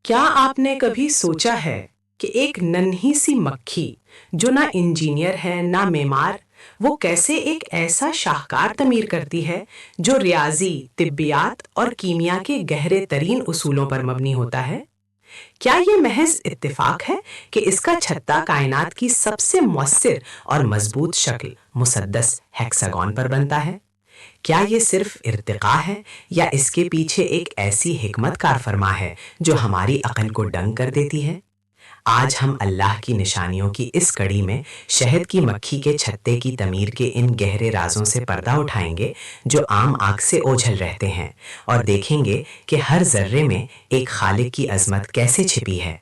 کیا آپ نے کبھی سوچا ہے کہ ایک ننھی سی مکھی جو نہ انجینئر ہے نہ معمار، وہ کیسے ایک ایسا شاہکار تعمیر کرتی ہے جو ریاضی، طبیات اور کیمیا کے گہرے ترین اصولوں پر مبنی ہوتا ہے؟ کیا یہ محض اتفاق ہے کہ اس کا چھتا کائنات کی سب سے مؤثر اور مضبوط شکل مسدس ہیکساگون پر بنتا ہے؟ کیا یہ صرف ارتقاء ہے یا اس کے پیچھے ایک ایسی حکمت کار فرما ہے جو ہماری عقل کو دنگ کر دیتی ہے؟ آج ہم اللہ کی نشانیوں کی اس کڑی میں شہد کی مکھی کے چھتے کی تعمیر کے ان گہرے رازوں سے پردہ اٹھائیں گے جو عام آنکھ سے اوجھل رہتے ہیں، اور دیکھیں گے کہ ہر ذرے میں ایک خالق کی عظمت کیسے چھپی ہے۔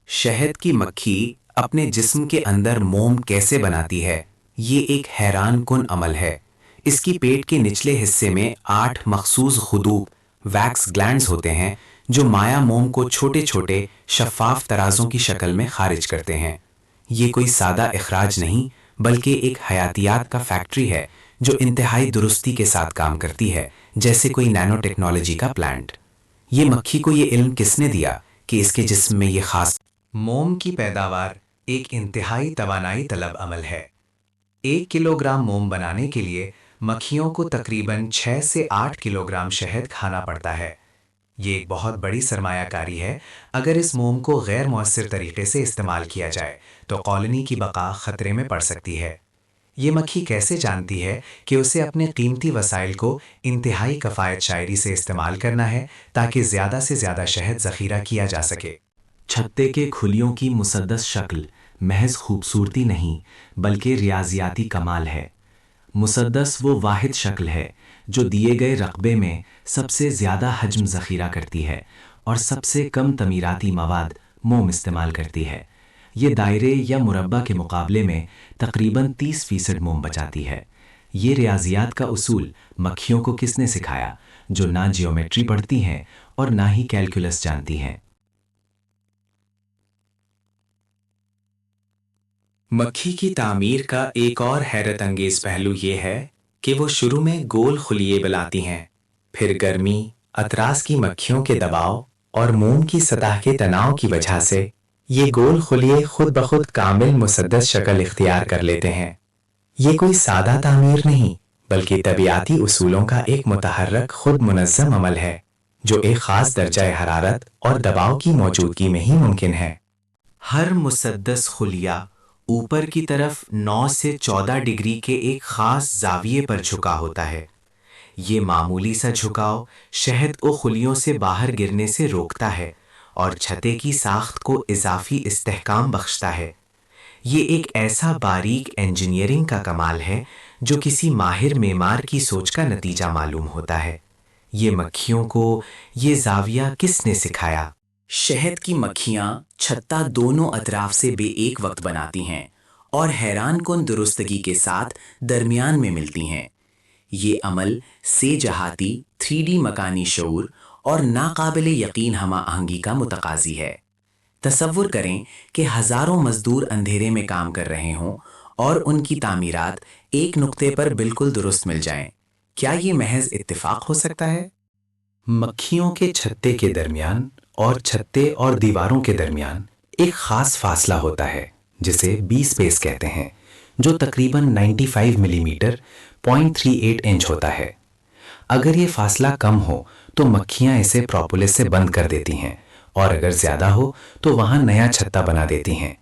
شہد کی مکھی اپنے جسم کے اندر موم کیسے بناتی ہے؟ یہ ایک حیران کن عمل ہے۔ اس کی پیٹ کے نچلے حصے میں 8 مخصوص خدوب ویکس گلینڈز ہوتے ہیں جو مایا موم کو چھوٹے چھوٹے شفاف ترازوں کی شکل میں خارج کرتے ہیں۔ یہ کوئی سادہ اخراج نہیں بلکہ ایک حیاتیات کا فیکٹری ہے جو انتہائی درستی کے ساتھ کام کرتی ہے، جیسے کوئی نینو ٹیکنالوجی کا پلانٹ۔ یہ مکھی کو یہ علم کس نے دیا کہ اس کے جسم میں یہ خاص موم کی پیداوار ایک انتہائی توانائی طلب عمل ہے۔ 1 کلو گرام موم بنانے کے لیے مکھیوں کو تقریباً 6 سے 8 کلو گرام شہد کھانا پڑتا ہے۔ یہ ایک بہت بڑی سرمایہ کاری ہے۔ اگر اس موم کو غیر مؤثر طریقے سے استعمال کیا جائے تو کالونی کی بقا خطرے میں پڑ سکتی ہے۔ یہ مکھی کیسے جانتی ہے کہ اسے اپنے قیمتی وسائل کو انتہائی کفایت شاعری سے استعمال کرنا ہے تاکہ زیادہ سے زیادہ شہد ذخیرہ کیا جا سکے؟ چھتے کے کھلیوں کی مسدس شکل محض خوبصورتی نہیں بلکہ ریاضیاتی کمال ہے۔ مسدس وہ واحد شکل ہے جو دیے گئے رقبے میں سب سے زیادہ حجم ذخیرہ کرتی ہے اور سب سے کم تعمیراتی مواد موم استعمال کرتی ہے۔ یہ دائرے یا مربع کے مقابلے میں تقریباً 30% موم بچاتی ہے۔ یہ ریاضیات کا اصول مکھیوں کو کس نے سکھایا جو نہ جیومیٹری پڑھتی ہیں اور نہ ہی کیلکولس جانتی ہیں؟ مکھی کی تعمیر کا ایک اور حیرت انگیز پہلو یہ ہے کہ وہ شروع میں گول خلیے بناتی ہیں، پھر گرمی، اطراس کی مکھیوں کے دباؤ اور موم کی سطح کے تناؤ کی وجہ سے یہ گول خلیے خود بخود کامل مسدس شکل اختیار کر لیتے ہیں۔ یہ کوئی سادہ تعمیر نہیں بلکہ طبیعیاتی اصولوں کا ایک متحرک خود منظم عمل ہے جو ایک خاص درجہ حرارت اور دباؤ کی موجودگی میں ہی ممکن ہے۔ ہر مسدس خلیہ اوپر کی طرف 9 سے 14 ڈگری کے ایک خاص زاویے پر جھکا ہوتا ہے۔ یہ معمولی سا جھکاؤ شہد کو خلیوں سے باہر گرنے سے روکتا ہے اور چھتے کی ساخت کو اضافی استحکام بخشتا ہے۔ یہ ایک ایسا باریک انجینئرنگ کا کمال ہے جو کسی ماہر معمار کی سوچ کا نتیجہ معلوم ہوتا ہے۔ یہ مکھیوں کو یہ زاویہ کس نے سکھایا؟ شہد کی مکھیاں چھتا دونوں اطراف سے بے ایک وقت بناتی ہیں اور حیران کن درستگی کے ساتھ درمیان میں ملتی ہیں۔ یہ عمل سے جہاتی 3D مکانی شعور اور ناقابل یقین ہمہ آہنگی کا متقاضی ہے۔ تصور کریں کہ ہزاروں مزدور اندھیرے میں کام کر رہے ہوں اور ان کی تعمیرات ایک نقطے پر بالکل درست مل جائیں۔ کیا یہ محض اتفاق ہو سکتا ہے؟ مکھیوں کے چھتے کے درمیان اور چھتے اور دیواروں کے درمیان ایک خاص فاصلہ ہوتا ہے جسے بی سپیس کہتے ہیں، جو تقریباً 95 ملی میٹر 0.38 انچ ہوتا ہے۔ اگر یہ فاصلہ کم ہو تو مکھیاں اسے پروپولس سے بند کر دیتی ہیں اور اگر زیادہ ہو تو وہاں نیا چھتا بنا دیتی ہیں۔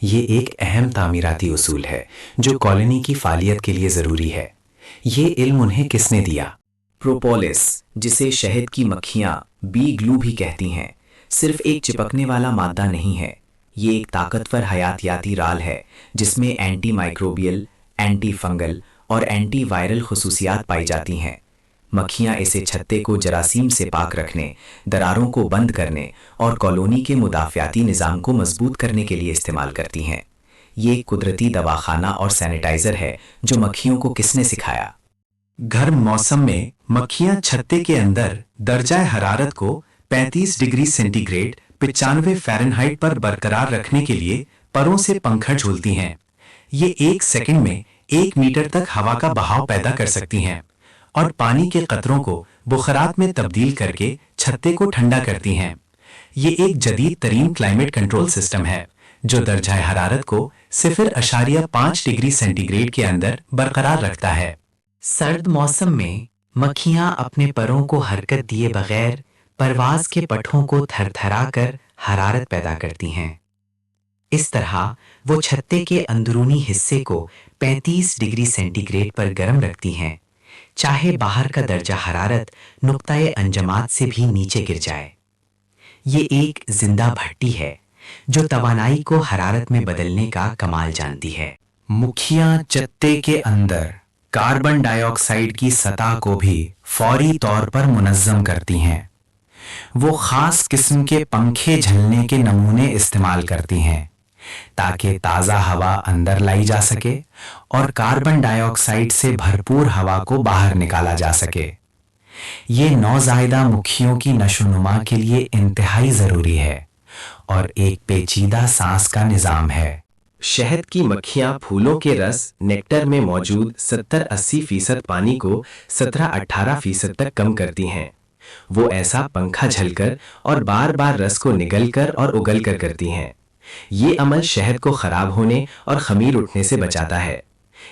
یہ ایک اہم تعمیراتی اصول ہے جو کالونی کی فعالیت کے لیے ضروری ہے۔ یہ علم انہیں کس نے دیا؟ پروپولس، جسے شہد کی مکھیاں بی گلو بھی کہتی ہیں، صرف ایک چپکنے والا مادہ نہیں ہے۔ یہ ایک طاقتور حیاتیاتی رال ہے جس میں اینٹی مائکروبیل، اینٹی فنگل اور اینٹی وائرل خصوصیات پائی جاتی ہیں۔ مکھیاں اسے چھتے کو جراثیم سے پاک رکھنے، دراروں کو بند کرنے اور کالونی کے مدافعاتی نظام کو مضبوط کرنے کے لیے استعمال کرتی ہیں۔ یہ ایک قدرتی دواخانہ اور سینیٹائزر ہے جو مکھیوں کو کس نے سکھایا؟ گرم موسم میں مکھیاں چھتے کے اندر درجہ حرارت کو 35 ڈگری سینٹی گریڈ 95 فahrenheit پر برقرار رکھنے کے لیے پروں سے پنکھڑ جھولتی ہیں۔ یہ 1 سیکنڈ میں 1 میٹر تک ہوا کا بہاؤ پیدا کر سکتی ہیں اور پانی کے قطروں کو بخارات میں تبدیل کر کے چھتے کو ٹھنڈا کرتی ہیں۔ یہ ایک جدید ترین کلائمیٹ کنٹرول سسٹم ہے جو درجہ حرارت کو 0.5 ڈگری سینٹی گریڈ کے اندر برقرار رکھتا ہے۔ سرد موسم میں مکھیاں اپنے پروں کو حرکت دیے بغیر پرواز کے پٹھوں کو تھر تھرا کر حرارت پیدا کرتی ہیں۔ اس طرح وہ چھتے کے اندرونی حصے کو 35 ڈگری سینٹی گریڈ پر گرم رکھتی ہیں، چاہے باہر کا درجہ حرارت نقطۂ انجماد سے بھی نیچے گر جائے۔ یہ ایک زندہ بھٹی ہے جو توانائی کو حرارت میں بدلنے کا کمال جانتی ہے۔ مکھیاں چتے کے اندر کاربن ڈائی آکسائیڈ کی سطح کو بھی فوری طور پر منظم کرتی ہیں۔ وہ خاص قسم کے پنکھے جھلنے کے نمونے استعمال کرتی ہیں تاکہ تازہ ہوا اندر لائی جا سکے اور کاربن ڈائی آکسائیڈ سے بھرپور ہوا کو باہر نکالا جا سکے۔ یہ نوزائیدہ مکھیوں کی نشو و نما کے لیے انتہائی ضروری ہے اور ایک پیچیدہ سانس کا نظام ہے۔ شہد کی مکھیاں پھولوں کے رس نیکٹر میں موجود 70-80% پانی کو 17-18% تک کم کرتی ہیں۔ وہ ایسا پنکھا جھل کر اور بار بار رس کو نگل کر اور اگل کر کرتی ہیں۔ یہ عمل شہد کو خراب ہونے اور خمیر اٹھنے سے بچاتا ہے۔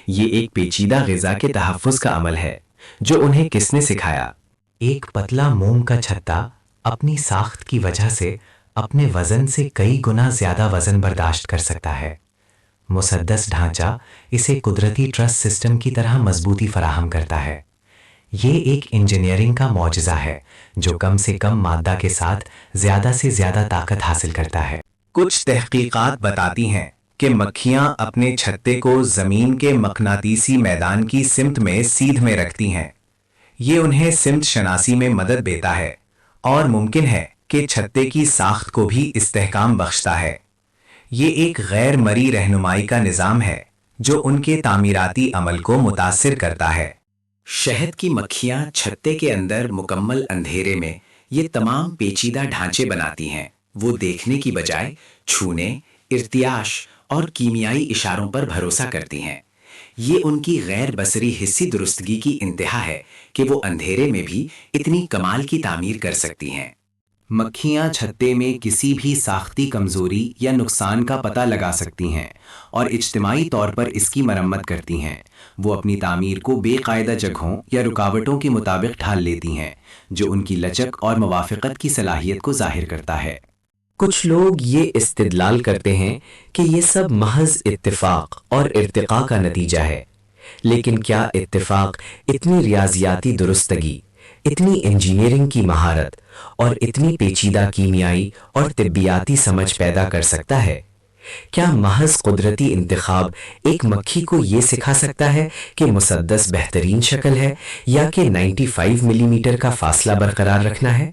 یہ ایک پیچیدہ غذا کے تحفظ کا عمل ہے جو انہیں کس نے سکھایا؟ ایک پتلا موم کا چھتا اپنی ساخت کی وجہ سے اپنے وزن سے کئی گنا زیادہ وزن برداشت کر سکتا ہے۔ مسدس ڈھانچہ اسے قدرتی ٹرس سسٹم کی طرح مضبوطی فراہم کرتا ہے۔ یہ ایک انجینئرنگ کا معجزہ ہے جو کم سے کم مادہ کے ساتھ زیادہ سے زیادہ طاقت حاصل کرتا ہے۔ کچھ تحقیقات بتاتی ہیں کہ مکھیاں اپنے چھتے کو زمین کے مقناطیسی میدان کی سمت میں سیدھ میں رکھتی ہیں۔ یہ انہیں سمت شناسی میں مدد دیتا ہے اور ممکن ہے کہ چھتے کی ساخت کو بھی استحکام بخشتا ہے۔ یہ ایک غیر مرئی رہنمائی کا نظام ہے جو ان کے تعمیراتی عمل کو متاثر کرتا ہے۔ شہد کی مکھیاں چھتے کے اندر مکمل اندھیرے میں یہ تمام پیچیدہ ڈھانچے بناتی ہیں۔ وہ دیکھنے کی بجائے چھونے، ارتعاش اور کیمیائی اشاروں پر بھروسہ کرتی ہیں۔ یہ ان کی غیر بصری حسی درستگی کی انتہا ہے کہ وہ اندھیرے میں بھی اتنی کمال کی تعمیر کر سکتی ہیں۔ مکھیاں چھتے میں کسی بھی ساختی کمزوری یا نقصان کا پتہ لگا سکتی ہیں اور اجتماعی طور پر اس کی مرمت کرتی ہیں۔ وہ اپنی تعمیر کو بے قاعدہ جگہوں یا رکاوٹوں کے مطابق ڈھال لیتی ہیں جو ان کی لچک اور موافقت کی صلاحیت کو ظاہر کرتا ہے۔ کچھ لوگ یہ استدلال کرتے ہیں کہ یہ سب محض اتفاق اور ارتقاء کا نتیجہ ہے، لیکن کیا اتفاق اتنی ریاضیاتی درستگی، اتنی انجینئرنگ کی مہارت اور اتنی پیچیدہ کیمیائی اور طبیاتی سمجھ پیدا کر سکتا ہے؟ کیا محض قدرتی انتخاب ایک مکھی کو یہ سکھا سکتا ہے کہ مسدس بہترین شکل ہے یا کہ 95 ملی میٹر کا فاصلہ برقرار رکھنا ہے؟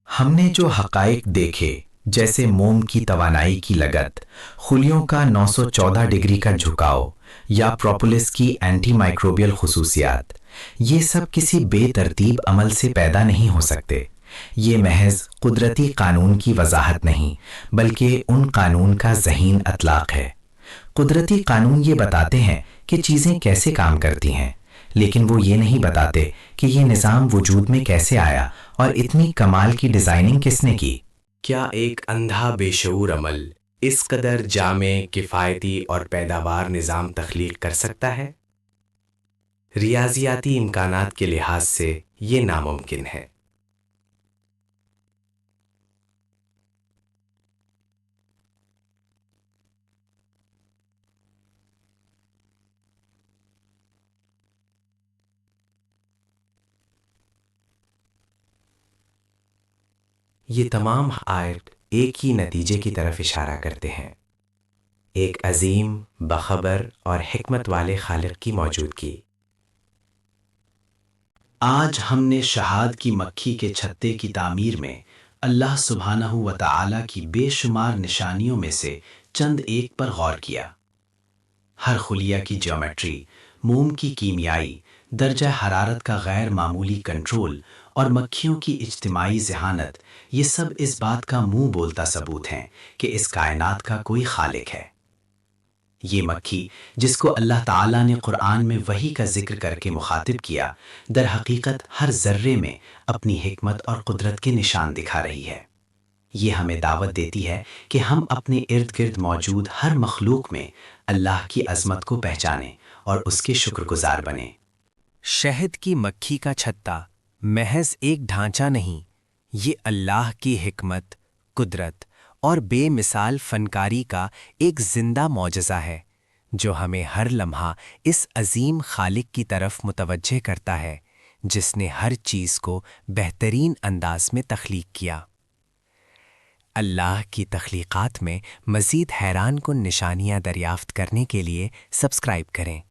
ہم نے جو حقائق دیکھے جیسے موم کی توانائی کی لگت، خلیوں کا 914 ڈگری کا جھکاؤ یا پروپولس کی اینٹی مائکروبیل خصوصیات، یہ سب کسی بے ترتیب عمل سے پیدا نہیں ہو سکتے۔ یہ محض قدرتی قانون کی وضاحت نہیں بلکہ ان قانون کا ذہین اطلاق ہے۔ قدرتی قانون یہ بتاتے ہیں کہ چیزیں کیسے کام کرتی ہیں، لیکن وہ یہ نہیں بتاتے کہ یہ نظام وجود میں کیسے آیا اور اتنی کمال کی ڈیزائننگ کس نے کی۔ کیا ایک اندھا بے شعور عمل اس قدر جامع، کفایتی اور پیداوار نظام تخلیق کر سکتا ہے؟ ریاضیاتی امکانات کے لحاظ سے یہ ناممکن ہے۔ یہ تمام آیت ایک ہی نتیجے کی طرف اشارہ کرتے ہیں، ایک عظیم، باخبر اور حکمت والے خالق کی موجودگی۔ آج ہم نے شہاد کی مکھی کے چھتے کی تعمیر میں اللہ سبحانہ و تعالی کی بے شمار نشانیوں میں سے چند ایک پر غور کیا۔ ہر خلیہ کی جیومیٹری، موم کی کیمیائی، درجہ حرارت کا غیر معمولی کنٹرول اور مکھیوں کی اجتماعی ذہانت، یہ سب اس بات کا منہ بولتا ثبوت ہیں کہ اس کائنات کا کوئی خالق ہے۔ یہ مکھی جس کو اللہ تعالیٰ نے قرآن میں وحی کا ذکر کر کے مخاطب کیا، در حقیقت ہر ذرے میں اپنی حکمت اور قدرت کے نشان دکھا رہی ہے۔ یہ ہمیں دعوت دیتی ہے کہ ہم اپنے ارد گرد موجود ہر مخلوق میں اللہ کی عظمت کو پہچانیں اور اس کے شکر گزار بنیں۔ شہد کی مکھی کا چھتا محض ایک ڈھانچہ نہیں، یہ اللہ کی حکمت، قدرت اور بے مثال فنکاری کا ایک زندہ معجزہ ہے جو ہمیں ہر لمحہ اس عظیم خالق کی طرف متوجہ کرتا ہے جس نے ہر چیز کو بہترین انداز میں تخلیق کیا۔ اللہ کی تخلیقات میں مزید حیران کن نشانیاں دریافت کرنے کے لیے سبسکرائب کریں۔